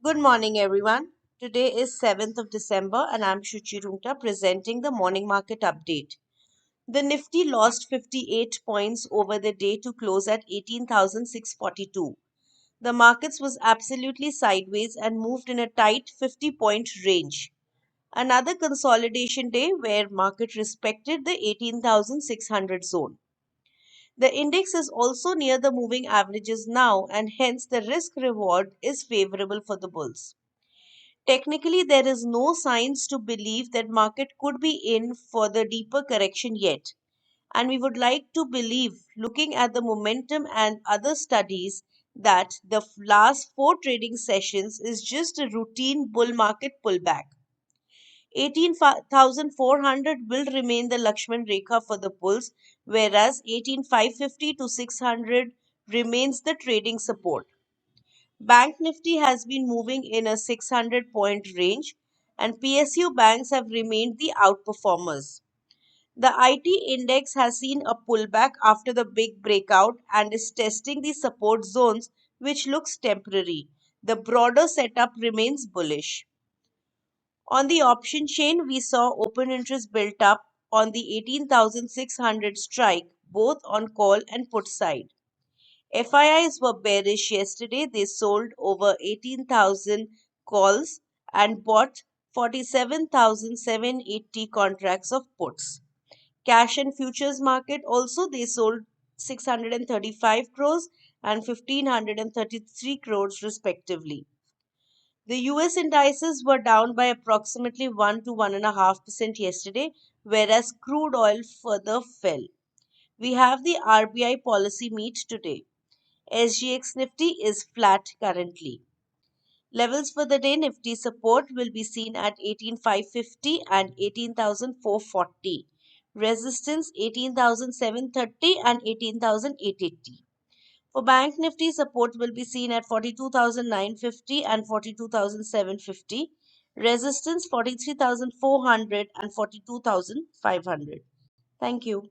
Good morning, everyone. Today is 7th of December, and I'm Shuchi Rungta presenting the morning market update. The Nifty lost 58 points over the day to close at 18,642. The markets was absolutely sideways and moved in a tight 50-point range. Another consolidation day where market respected the 18,600 zone. The index is also near the moving averages now, and hence the risk reward is favorable for the bulls. Technically, there is no signs to believe that market could be in for the deeper correction yet. And we would like to believe, looking at the momentum and other studies, that the last four trading sessions is just a routine bull market pullback. 18,400 will remain the Lakshman Rekha for the bulls, whereas 18,550 to 600 remains the trading support. Bank Nifty has been moving in a 600-point range, and PSU banks have remained the outperformers. The IT index has seen a pullback after the big breakout and is testing the support zones, which looks temporary. The broader setup remains bullish. On the option chain, we saw open interest built up on the 18,600 strike, both on call and put side. FIIs were bearish yesterday. They sold over 18,000 calls and bought 47,780 contracts of puts. Cash and futures market also they sold 635 crores and 1533 crores respectively. The US indices were down by approximately 1 to 1.5% yesterday, whereas crude oil further fell. We have the RBI policy meet today. SGX Nifty is flat currently. Levels for the day Nifty support will be seen at 18,550 and 18,440. Resistance 18,730 and 18,880. For Bank Nifty support will be seen at 42,950 and 42,750. Resistance 43,400 and 42,500. Thank you.